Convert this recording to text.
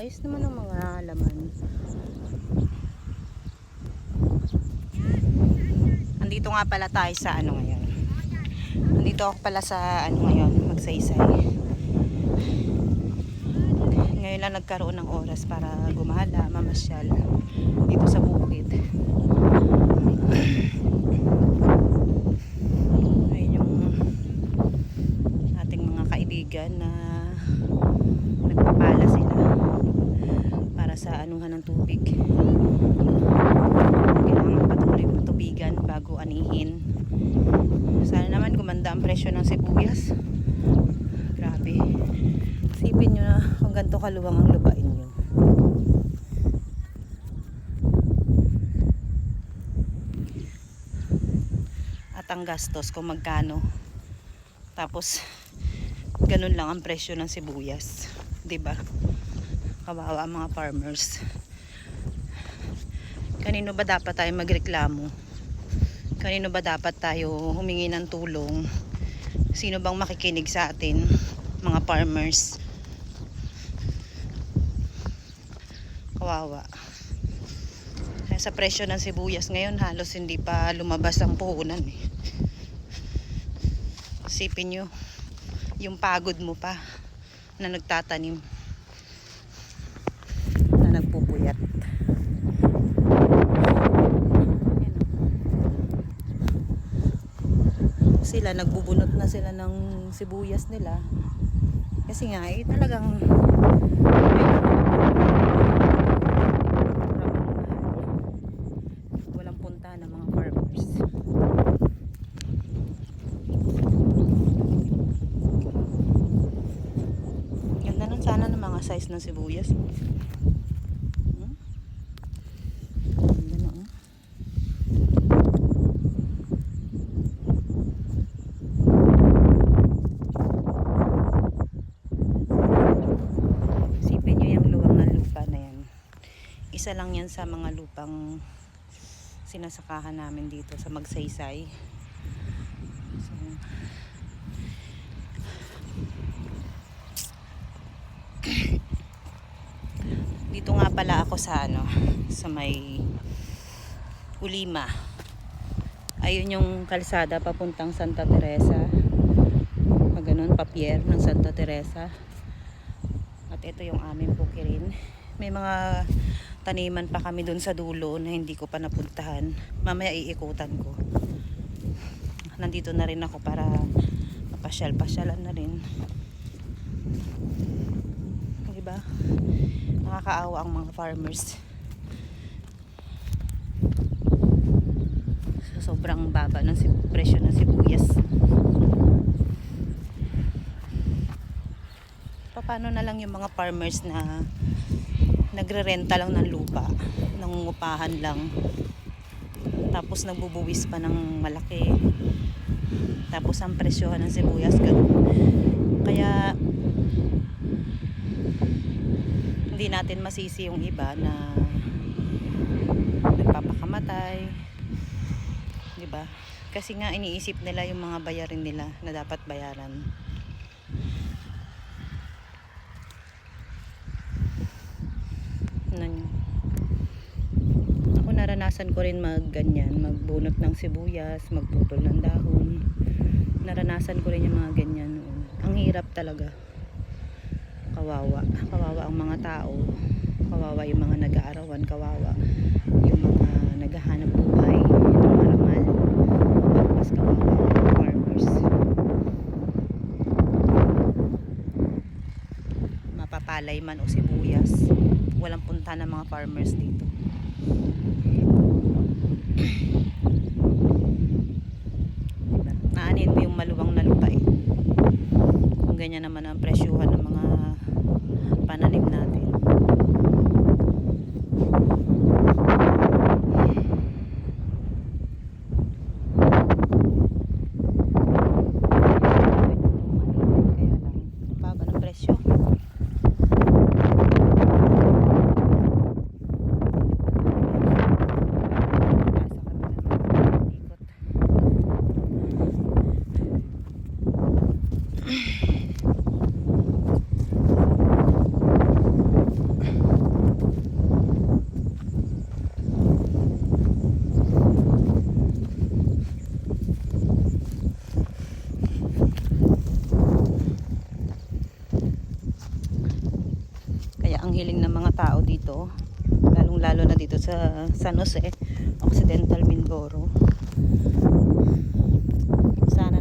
Ayos naman ang mga laman. Andito nga pala tayo sa ano ngayon. Andito ako pala sa ano ngayon, magsaysay. Ngayon lang nagkaroon ng oras para gumala, mamasyal dito sa bukid. Ayun yung ating mga kaibigan na nagpapala sila para sa anuhan ng tubig. Kailangan patuloy matubigan bago anihin. Sana naman gumanda ang presyo ng sibuyas. Grabe. Isipin nyo na kung ganito kaluwang ang lupain nyo. At ang gastos kung magkano. Tapos ganun lang ang presyo ng sibuyas. 'Di ba? Kawawa ang mga farmers. Kanino ba dapat tayo magreklamo? Kanino ba dapat tayo humingi ng tulong? Sino bang makikinig sa atin? Mga farmers. Kawawa. Sa presyo ng sibuyas ngayon, halos hindi pa lumabas ang puhunan eh. Isipin nyo, yung pagod mo pa na nagtatanim, na nagpupuyat. Sila nagbubunot na sila ng sibuyas nila kasi nga talagang walang punta ng mga farmers. Ganda nun sana ng mga size ng sibuyas. Isa lang yan sa mga lupang sinasakahan namin dito sa Magsaysay. So, dito nga pala ako sa ano, sa may Ulima. Ayun yung kalsada papuntang Santa Teresa. Maganon, papier ng Santa Teresa. At ito yung aming bukirin. May mga taniman pa kami dun sa dulo na hindi ko pa napuntahan. Mamaya iikutan ko. Nandito na rin ako para mapasyal-pasyalan na rin. Diba? Nakakaawa ang mga farmers. Sobrang baba ng presyo ng sibuyas. Paano na lang yung mga farmers na nagre-renta lang ng lupa, nangungupahan lang, tapos nagbubuwis pa ng malaki, tapos ang presyohan ng sibuyas ganun. Kaya hindi natin masisi yung iba na nagpapakamatay, diba? Kasi nga iniisip nila yung mga bayarin nila na dapat bayaran. Ako naranasan ko rin magganyan, magbunot ng sibuyas, magputol ng dahon. Naranasan ko rin yung mga ganyan noon. Ang hirap talaga. Kawawa ang mga tao, kawawa yung mga nag-aarawan, kawawa yung mga naghahanap buhay ng marangal, mas kawawa ang mga farmers. Mapapalay man o sibuyas, walang punta ng mga farmers dito. Diba? Naanin mo yung maluwang na lupain. Kung ganyan naman ang presyuhan ng mga pananim natin. Kaya lang, baba ng presyo. lalo na dito sa San Jose Occidental Mindoro. Sana